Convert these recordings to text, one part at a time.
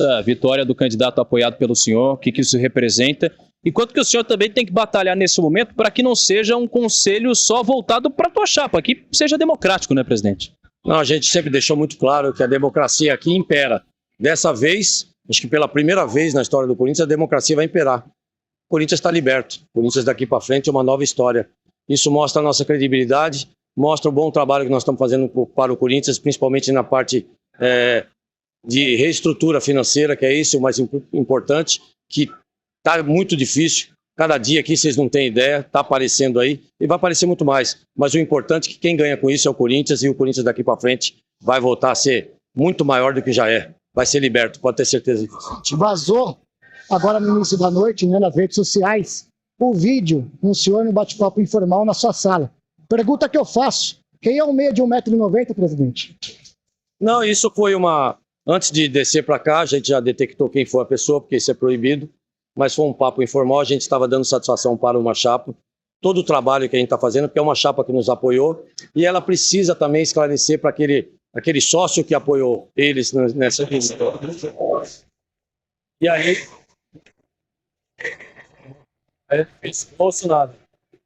a vitória do candidato apoiado pelo senhor, o que isso representa, e quanto que o senhor também tem que batalhar nesse momento para que não seja um conselho só voltado para a tua chapa, que seja democrático, né, presidente? Não, a gente sempre deixou muito claro que a democracia aqui impera. Dessa vez, acho que pela primeira vez na história do Corinthians, a democracia vai imperar. O Corinthians está liberto. O Corinthians daqui para frente é uma nova história. Isso mostra a nossa credibilidade, mostra o bom trabalho que nós estamos fazendo para o Corinthians, principalmente na parte de reestrutura financeira, que é isso o mais importante, que está muito difícil. Cada dia aqui vocês não têm ideia, está aparecendo aí e vai aparecer muito mais. Mas o importante é que quem ganha com isso é o Corinthians, e o Corinthians daqui para frente vai voltar a ser muito maior do que já é. Vai ser liberto, pode ter certeza disso. Vazou agora no início da noite, né, nas redes sociais, o vídeo com o senhor no bate-papo informal na sua sala. Pergunta que eu faço: quem é um meia de 1,90 m, presidente? Não, isso foi uma... Antes de descer para cá, a gente já detectou quem foi a pessoa, porque isso é proibido. Mas foi um papo informal, a gente estava dando satisfação para uma chapa. Todo o trabalho que a gente está fazendo, porque é uma chapa que nos apoiou, e ela precisa também esclarecer para aquele sócio que apoiou eles nessa questão. E aí... Bolsonaro.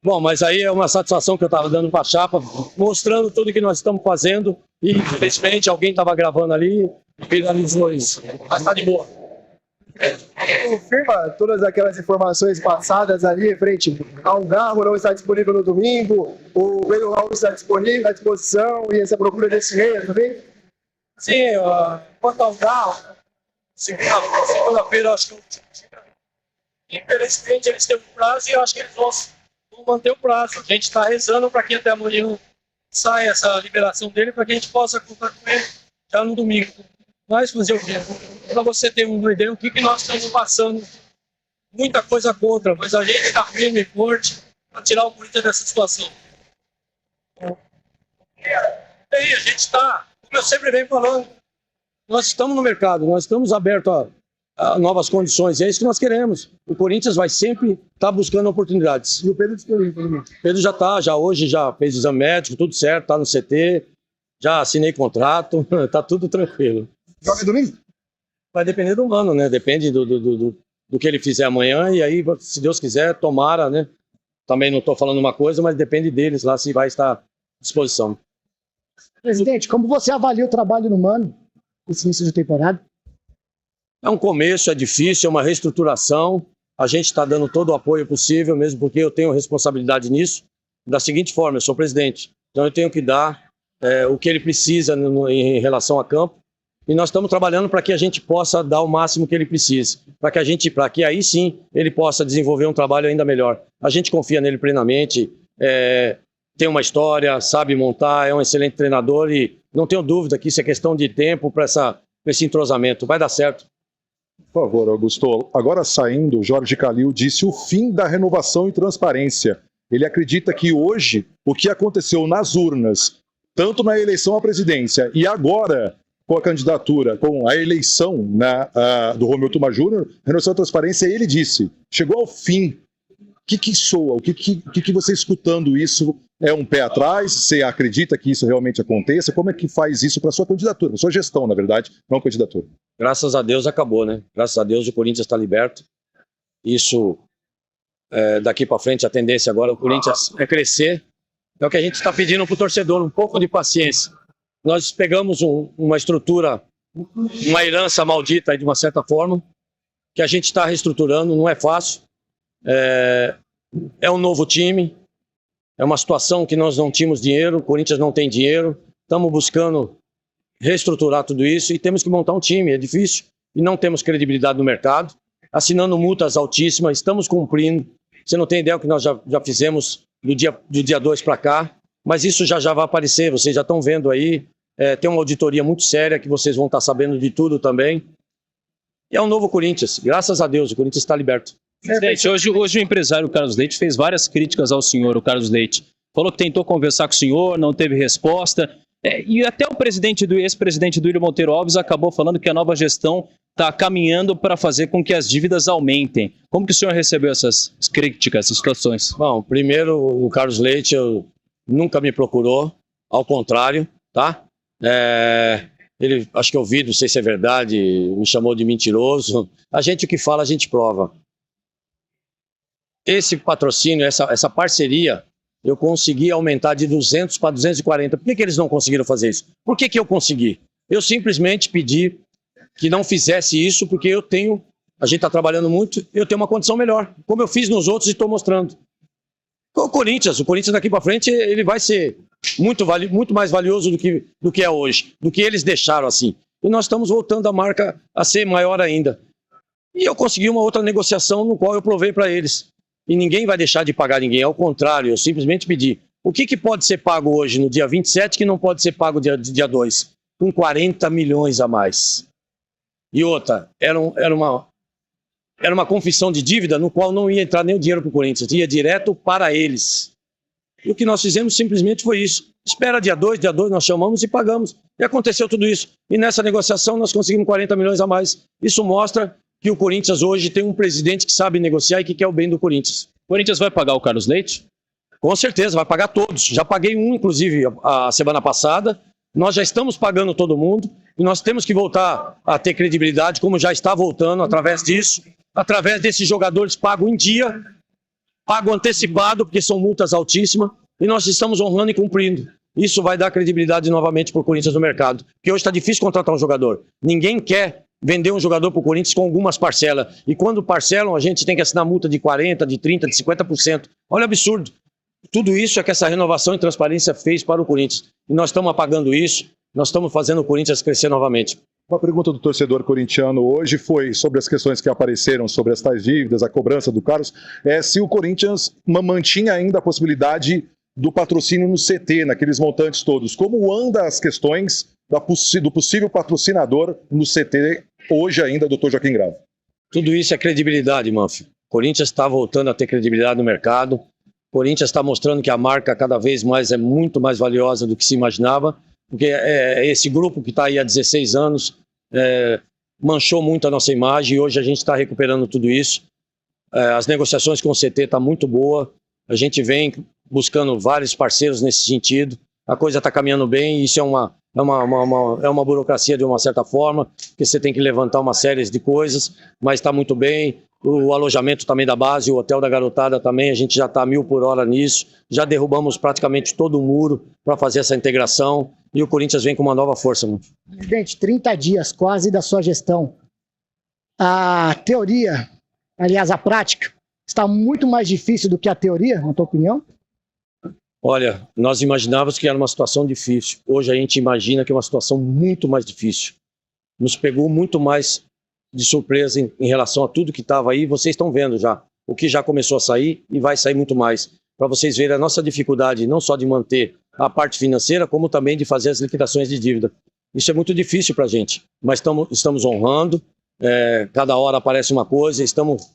Bom, mas aí é uma satisfação que eu estava dando para a chapa, mostrando tudo que nós estamos fazendo, e infelizmente alguém estava gravando ali e finalizou isso. Mas está de boa. Confirma todas aquelas informações passadas ali, frente ao Garro não está disponível no domingo, o Pedro Raul está disponível, à disposição, e essa procura desse meia também? Sim, quanto ao Garro, segunda-feira, acho que infelizmente eles têm um prazo e eu acho que eles vão manter o prazo. A gente está rezando para que até amanhã saia essa liberação dele, para que a gente possa contar com ele já no domingo. Mas fazer o quê? Para você ter uma ideia do que nós estamos passando, muita coisa contra, mas a gente está firme e forte para tirar o Corinthians dessa situação. E aí, a gente está, como eu sempre venho falando, nós estamos no mercado, nós estamos abertos a novas condições, e é isso que nós queremos. O Corinthians vai sempre estar buscando oportunidades. E o Pedro disponível também? O Pedro já está, hoje já fez exame médico, tudo certo, está no CT, já assinei contrato, está tudo tranquilo. Joga domingo? Vai depender do ano, né? Depende do que ele fizer amanhã, e aí, se Deus quiser, tomara, né? Também não estou falando uma coisa, mas depende deles lá se vai estar à disposição. Presidente, como você avalia o trabalho no Mano, esse início de temporada? É um começo, é difícil, é uma reestruturação. A gente está dando todo o apoio possível, mesmo porque eu tenho responsabilidade nisso. Da seguinte forma, eu sou presidente, então eu tenho que dar o que ele precisa em relação a campo. E nós estamos trabalhando para que a gente possa dar o máximo que ele precisa, para que aí sim ele possa desenvolver um trabalho ainda melhor. A gente confia nele plenamente, tem uma história, sabe montar, é um excelente treinador e não tenho dúvida que isso é questão de tempo para esse entrosamento. Vai dar certo. Por favor, Augusto. Agora saindo, Jorge Calil disse o fim da renovação e transparência. Ele acredita que hoje o que aconteceu nas urnas, tanto na eleição à presidência e agora com a candidatura, com a eleição do Romeu Tuma Júnior, renovação e transparência, ele disse, chegou ao fim. O que soa? O que você escutando isso é um pé atrás? Você acredita que isso realmente aconteça? Como é que faz isso para sua candidatura, para sua gestão, na verdade, não candidatura? Graças a Deus acabou, né? Graças a Deus o Corinthians está liberto. Isso, daqui para frente, a tendência agora, o Corinthians é crescer. É o que a gente está pedindo para o torcedor, um pouco de paciência. Nós pegamos uma estrutura, uma herança maldita, de uma certa forma, que a gente está reestruturando, não é fácil. É um novo time, é uma situação que nós não tínhamos dinheiro, o Corinthians não tem dinheiro, estamos buscando reestruturar tudo isso e temos que montar um time, é difícil, e não temos credibilidade no mercado, assinando multas altíssimas, estamos cumprindo, você não tem ideia do que nós já fizemos do dia 2 para cá, mas isso já vai aparecer, vocês já estão vendo aí, tem uma auditoria muito séria que vocês vão estar sabendo de tudo também. E é um novo Corinthians, graças a Deus, o Corinthians está liberto. Presidente, hoje o empresário Carlos Leite fez várias críticas ao senhor, o Carlos Leite. Falou que tentou conversar com o senhor, não teve resposta. E até o ex-presidente do Willian Monteiro Alves acabou falando que a nova gestão está caminhando para fazer com que as dívidas aumentem. Como que o senhor recebeu essas críticas, essas situações? Bom, primeiro, o Carlos Leite nunca me procurou, ao contrário, tá? Ele, acho que eu ouvi, não sei se é verdade, me chamou de mentiroso. A gente, o que fala, a gente prova. Esse patrocínio, essa parceria, eu consegui aumentar de 200 para 240. Por que eles não conseguiram fazer isso? Por que eu consegui? Eu simplesmente pedi que não fizesse isso, porque a gente está trabalhando muito, eu tenho uma condição melhor, como eu fiz nos outros e estou mostrando. O Corinthians daqui para frente, ele vai ser muito mais valioso do que é hoje, do que eles deixaram assim. E nós estamos voltando a marca a ser maior ainda. E eu consegui uma outra negociação no qual eu provei para eles. E ninguém vai deixar de pagar ninguém, ao contrário, eu simplesmente pedi. O que pode ser pago hoje, no dia 27, que não pode ser pago dia 2? Com 40 milhões a mais. E outra, era uma confissão de dívida no qual não ia entrar nem o dinheiro para o Corinthians, ia direto para eles. E o que nós fizemos simplesmente foi isso. Espera dia 2 nós chamamos e pagamos. E aconteceu tudo isso. E nessa negociação nós conseguimos 40 milhões a mais. Isso mostra que o Corinthians hoje tem um presidente que sabe negociar e que quer o bem do Corinthians. O Corinthians vai pagar o Carlos Leite? Com certeza, vai pagar todos. Já paguei um, inclusive, a semana passada. Nós já estamos pagando todo mundo. E nós temos que voltar a ter credibilidade, como já está voltando, através disso. Através desses jogadores pago em dia, pago antecipado, porque são multas altíssimas. E nós estamos honrando e cumprindo. Isso vai dar credibilidade novamente para o Corinthians no mercado. Porque hoje está difícil contratar um jogador. Ninguém quer vender um jogador para o Corinthians com algumas parcelas. E quando parcelam, a gente tem que assinar multa de 40%, de 30%, de 50%. Olha o absurdo. Tudo isso é que essa renovação e transparência fez para o Corinthians. E nós estamos apagando isso, nós estamos fazendo o Corinthians crescer novamente. Uma pergunta do torcedor corintiano hoje foi sobre as questões que apareceram sobre as tais dívidas, a cobrança do Carlos, se o Corinthians mantinha ainda a possibilidade do patrocínio no CT, naqueles montantes todos. Como andam as questões do possível patrocinador no CT hoje ainda, doutor Joaquim Grau? Tudo isso é credibilidade, Manfio. O Corinthians está voltando a ter credibilidade no mercado. O Corinthians está mostrando que a marca cada vez mais é muito mais valiosa do que se imaginava, porque esse grupo que está aí há 16 anos manchou muito a nossa imagem e hoje a gente está recuperando tudo isso. As negociações com o CT estão muito boas, a gente vem buscando vários parceiros nesse sentido, a coisa está caminhando bem, isso é uma burocracia de uma certa forma, porque você tem que levantar uma série de coisas, mas está muito bem. O alojamento também da base, o hotel da garotada também, a gente já está 1000 por hora nisso, já derrubamos praticamente todo o muro para fazer essa integração e o Corinthians vem com uma nova força. Mano. Presidente, 30 dias quase da sua gestão. A teoria, aliás, a prática, está muito mais difícil do que a teoria, na tua opinião? Olha, nós imaginávamos que era uma situação difícil. Hoje a gente imagina que é uma situação muito mais difícil. Nos pegou muito mais de surpresa em relação a tudo que estava aí. Vocês estão vendo já o que já começou a sair e vai sair muito mais. Para vocês verem a nossa dificuldade não só de manter a parte financeira, como também de fazer as liquidações de dívida. Isso é muito difícil para a gente, mas estamos honrando. Cada hora aparece uma coisa, estamos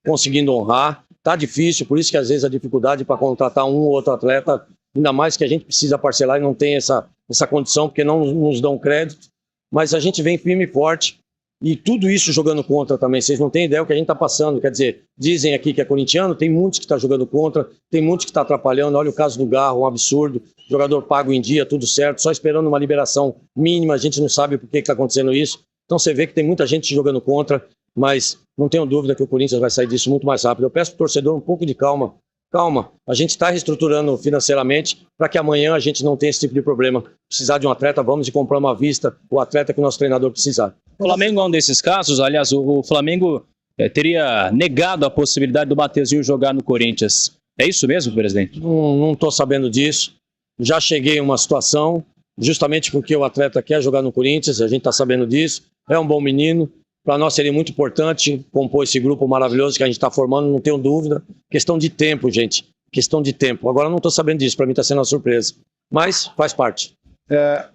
conseguindo honrar. Está difícil, por isso que às vezes a dificuldade para contratar um ou outro atleta, ainda mais que a gente precisa parcelar e não tem essa condição, porque não nos dão crédito. Mas a gente vem firme e forte. E tudo isso jogando contra também. Vocês não têm ideia do que a gente está passando. Quer dizer, dizem aqui que é corintiano, tem muitos que estão jogando contra, tem muitos que estão atrapalhando. Olha o caso do Garro, um absurdo. Jogador pago em dia, tudo certo, só esperando uma liberação mínima. A gente não sabe por que está acontecendo isso. Então você vê que tem muita gente jogando contra, mas não tenho dúvida que o Corinthians vai sair disso muito mais rápido. Eu peço para o torcedor um pouco de calma. Calma, a gente está reestruturando financeiramente para que amanhã a gente não tenha esse tipo de problema. Precisar de um atleta, vamos e compramos à vista o atleta que o nosso treinador precisar. O Flamengo é um desses casos. Aliás, o Flamengo teria negado a possibilidade do Mateuzinho jogar no Corinthians. É isso mesmo, presidente? Não estou sabendo disso. Já cheguei em uma situação, justamente porque o atleta quer jogar no Corinthians, a gente está sabendo disso. É um bom menino. Para nós seria muito importante compor esse grupo maravilhoso que a gente está formando, não tenho dúvida. Questão de tempo, gente. Questão de tempo. Agora não estou sabendo disso, para mim está sendo uma surpresa. Mas faz parte.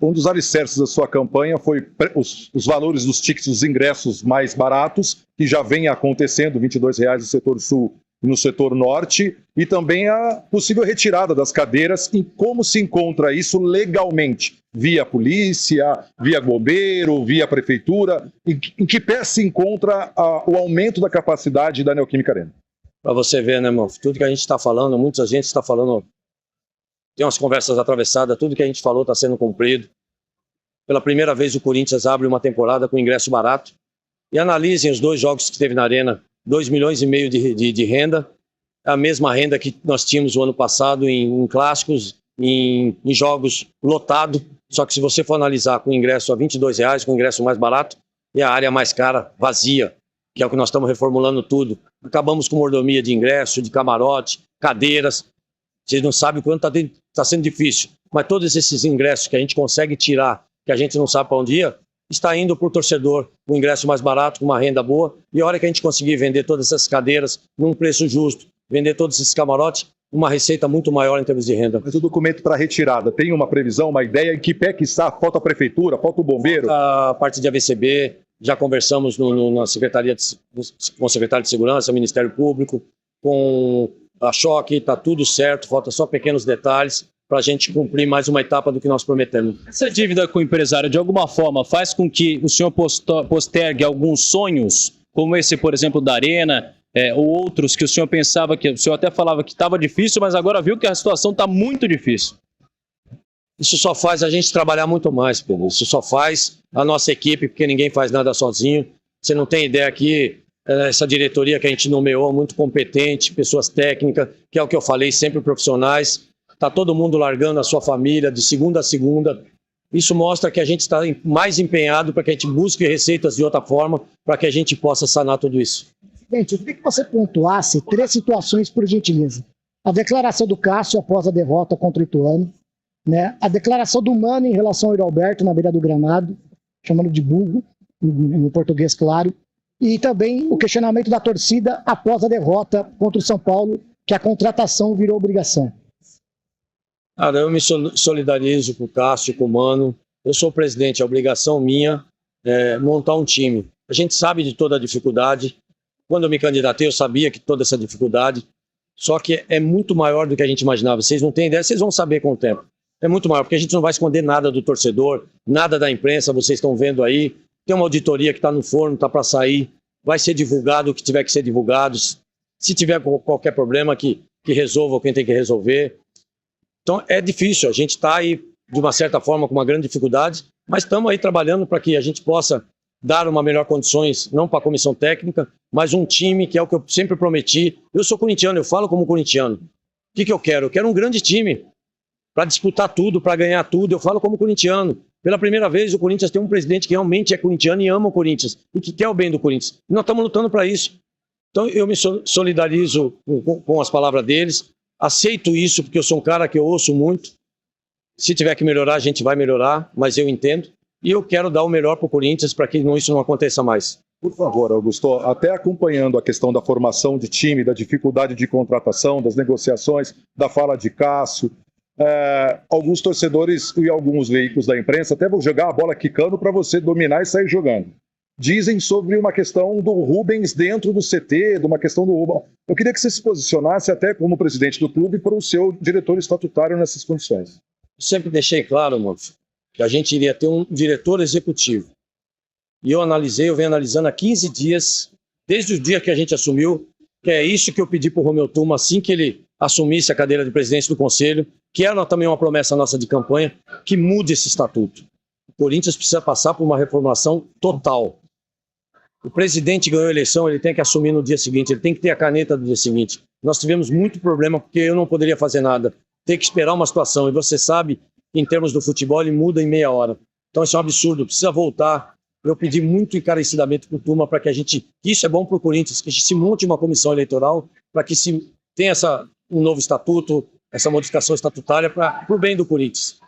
Um dos alicerces da sua campanha foi os valores dos tickets, dos ingressos mais baratos, que já vem acontecendo, R$ 22,00 no setor sul e no setor norte, e também a possível retirada das cadeiras, e como se encontra isso legalmente, via polícia, via bombeiro, via prefeitura, em que pé se encontra o aumento da capacidade da Neoquímica Arena? Para você ver, né, irmão? Tudo que a gente está falando, muita gente está falando, tem umas conversas atravessadas, tudo que a gente falou está sendo cumprido. Pela primeira vez o Corinthians abre uma temporada com ingresso barato. E analisem os 2 jogos que teve na Arena, 2,5 milhões de renda, a mesma renda que nós tínhamos o ano passado em clássicos, em jogos lotado. Só que se você for analisar com ingresso a R$22, com ingresso mais barato, e a área mais cara, vazia, que é o que nós estamos reformulando tudo. Acabamos com mordomia de ingresso, de camarote, cadeiras. Vocês não sabem o quanto está sendo difícil. Mas todos esses ingressos que a gente consegue tirar, que a gente não sabe para onde ir, está indo para o torcedor, um ingresso mais barato, com uma renda boa. E a hora que a gente conseguir vender todas essas cadeiras num preço justo, vender todos esses camarotes, uma receita muito maior em termos de renda. Mas o documento para retirada, tem uma previsão, uma ideia? Em que pé que está? Falta a prefeitura, falta o bombeiro? A parte de AVCB, já conversamos na secretaria com o secretário de Segurança, Ministério Público, com a Choque, está tudo certo, falta só pequenos detalhes para a gente cumprir mais uma etapa do que nós prometemos. Essa dívida com o empresário, de alguma forma, faz com que o senhor postergue alguns sonhos, como esse, por exemplo, da Arena, ou outros que o senhor pensava, que o senhor até falava que estava difícil, mas agora viu que a situação está muito difícil? Isso só faz a gente trabalhar muito mais, Pedro. Isso só faz a nossa equipe, porque ninguém faz nada sozinho. Você não tem ideia aqui, essa diretoria que a gente nomeou, muito competente, pessoas técnicas, que é o que eu falei, sempre profissionais. Está todo mundo largando a sua família de segunda a segunda. Isso mostra que a gente está mais empenhado para que a gente busque receitas de outra forma, para que a gente possa sanar tudo isso. Gente, eu queria que você pontuasse 3 situações, por gentileza. A declaração do Cássio após a derrota contra o Ituano, né? A declaração do Mano em relação ao Yuri Alberto na beira do gramado, chamando de burro, no português claro, e também o questionamento da torcida após a derrota contra o São Paulo, que a contratação virou obrigação. Cara, eu me solidarizo com o Cássio, com o Mano. Eu sou o presidente, é obrigação minha montar um time. A gente sabe de toda a dificuldade. Quando eu me candidatei, eu sabia que toda essa dificuldade, só que é muito maior do que a gente imaginava. Vocês não têm ideia, vocês vão saber com o tempo. É muito maior, porque a gente não vai esconder nada do torcedor, nada da imprensa, vocês estão vendo aí. Tem uma auditoria que está no forno, está para sair, vai ser divulgado o que tiver que ser divulgado. Se tiver qualquer problema, que resolva quem tem que resolver. Então é difícil, a gente está aí de uma certa forma com uma grande dificuldade, mas estamos aí trabalhando para que a gente possa dar uma melhor condições, não para a comissão técnica, mas um time que é o que eu sempre prometi. Eu sou corintiano, eu falo como corintiano. O que eu quero? Eu quero um grande time para disputar tudo, para ganhar tudo. Eu falo como corintiano. Pela primeira vez o Corinthians tem um presidente que realmente é corintiano e ama o Corinthians e que quer o bem do Corinthians. E nós estamos lutando para isso. Então eu me solidarizo com as palavras deles, aceito isso porque eu sou um cara que eu ouço muito. Se tiver que melhorar, a gente vai melhorar, mas eu entendo. E eu quero dar o melhor para o Corinthians para que isso não aconteça mais. Por favor, Augusto, até acompanhando a questão da formação de time, da dificuldade de contratação, das negociações, da fala de Cássio, alguns torcedores e alguns veículos da imprensa até vão jogar a bola quicando para você dominar e sair jogando. Dizem sobre uma questão do Rubens dentro do CT, de uma questão do Rubens. Eu queria que você se posicionasse até como presidente do clube para o seu diretor estatutário nessas condições. Eu sempre deixei claro, mano, que a gente iria ter um diretor executivo. E eu venho analisando há 15 dias, desde o dia que a gente assumiu, que é isso que eu pedi para o Romeu Tuma, assim que ele assumisse a cadeira de presidente do Conselho, que era também uma promessa nossa de campanha, que mude esse estatuto. O Corinthians precisa passar por uma reformulação total. O presidente ganhou a eleição, ele tem que assumir no dia seguinte, ele tem que ter a caneta do dia seguinte. Nós tivemos muito problema porque eu não poderia fazer nada. Tem que esperar uma situação, e você sabe que em termos do futebol ele muda em meia hora. Então isso é um absurdo, precisa voltar. Eu pedi muito encarecidamente para o Tuma para que isso é bom para o Corinthians, que a gente se monte uma comissão eleitoral para que se tenha um novo estatuto, essa modificação estatutária para o bem do Corinthians.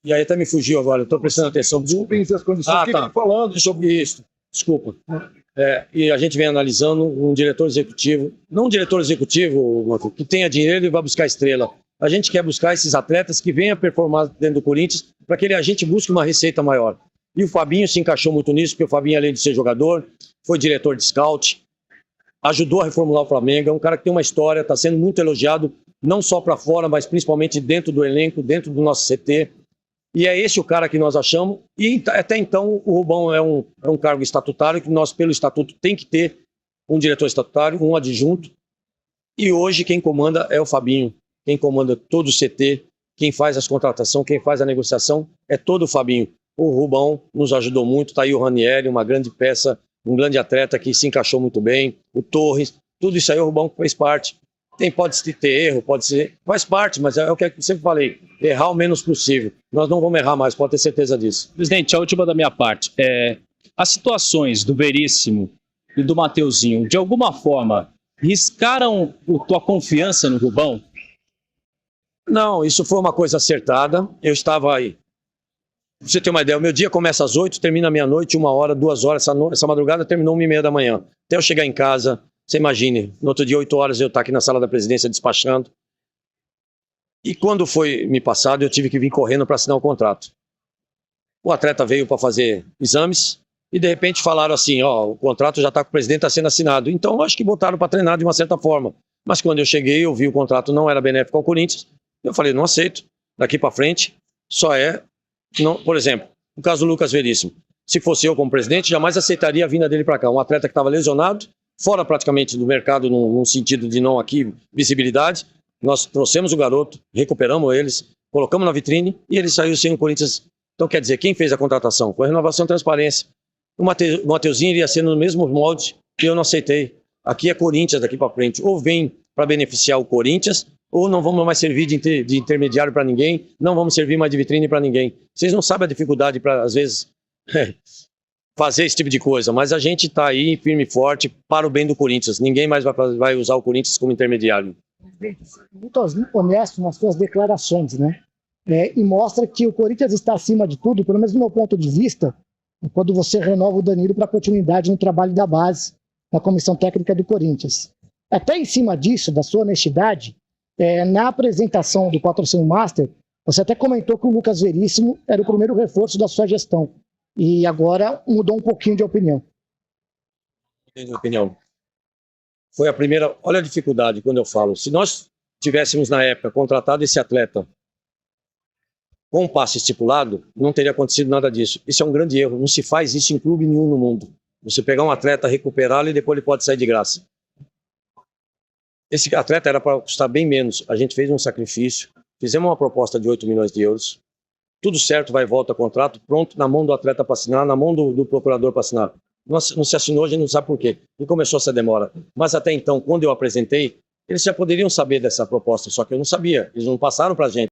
E aí até me fugiu agora, estou prestando atenção. Rubens e as condições que ele está falando sobre isso. Desculpa. E a gente vem analisando um diretor executivo, não um diretor executivo que tenha dinheiro e vá buscar estrela. A gente quer buscar esses atletas que venham performar dentro do Corinthians para que a gente busque uma receita maior. E o Fabinho se encaixou muito nisso, porque o Fabinho, além de ser jogador, foi diretor de scout, ajudou a reformular o Flamengo, é um cara que tem uma história, está sendo muito elogiado, não só para fora, mas principalmente dentro do elenco, dentro do nosso CT. E é esse o cara que nós achamos, e até então o Rubão é um cargo estatutário, que nós, pelo estatuto, tem que ter um diretor estatutário, um adjunto, e hoje quem comanda é o Fabinho, quem comanda todo o CT, quem faz as contratações, quem faz a negociação é todo o Fabinho. O Rubão nos ajudou muito, tá aí o Ranieri, uma grande peça, um grande atleta que se encaixou muito bem, o Torres, tudo isso aí o Rubão fez parte. Pode ter erro, pode ser, faz parte, mas é o que eu sempre falei, errar o menos possível. Nós não vamos errar mais, pode ter certeza disso. Presidente, a última da minha parte. As situações do Veríssimo e do Mateuzinho, de alguma forma, riscaram a tua confiança no Rubão? Não, isso foi uma coisa acertada. Eu estava aí. Pra você ter uma ideia, o meu dia começa às 8, termina à meia-noite, 1 hora, 2 horas. Essa madrugada terminou 1h30 da manhã. Até eu chegar em casa, você imagine, no outro dia, 8 horas, eu estar aqui na sala da presidência despachando. E quando foi me passado, eu tive que vir correndo para assinar o contrato. O atleta veio para fazer exames e de repente falaram assim, o contrato já está com o presidente, está sendo assinado. Então, eu acho que botaram para treinar de uma certa forma. Mas quando eu cheguei, eu vi o contrato não era benéfico ao Corinthians. Eu falei, não aceito. Daqui para frente, só é... Não, por exemplo, o caso do Lucas Veríssimo. Se fosse eu como presidente, jamais aceitaria a vinda dele para cá. Um atleta que estava lesionado, fora praticamente do mercado, num sentido de não aqui, visibilidade. Nós trouxemos o garoto, recuperamos eles, colocamos na vitrine e ele saiu sem o Corinthians. Então, quer dizer, quem fez a contratação? Foi a renovação e transparência. O Mateuzinho iria ser no mesmo molde que eu não aceitei. Aqui é Corinthians daqui para frente. Ou vem para beneficiar o Corinthians, ou não vamos mais servir de intermediário para ninguém, não vamos servir mais de vitrine para ninguém. Vocês não sabem a dificuldade para, às vezes, fazer esse tipo de coisa, mas a gente está aí firme e forte para o bem do Corinthians. Ninguém mais vai usar o Corinthians como intermediário. Muito honesto nas suas declarações, né? E mostra que o Corinthians está acima de tudo, pelo menos do meu ponto de vista, quando você renova o Danilo para continuidade no trabalho da base, na comissão técnica do Corinthians. Até em cima disso, da sua honestidade, na apresentação do Patrocínio Master, você até comentou que o Lucas Veríssimo era o primeiro reforço da sua gestão. E agora mudou um pouquinho de opinião. De opinião. Foi a primeira... Olha a dificuldade quando eu falo. Se nós tivéssemos, na época, contratado esse atleta com um passe estipulado, não teria acontecido nada disso. Isso é um grande erro. Não se faz isso em clube nenhum no mundo. Você pegar um atleta, recuperá-lo e depois ele pode sair de graça. Esse atleta era para custar bem menos. A gente fez um sacrifício, fizemos uma proposta de 8 milhões de euros. Tudo certo, vai e volta contrato, pronto, na mão do atleta para assinar, na mão do procurador para assinar. Não se assinou, a gente não sabe por quê. E começou essa demora. Mas até então, quando eu apresentei, eles já poderiam saber dessa proposta, só que eu não sabia. Eles não passaram para a gente.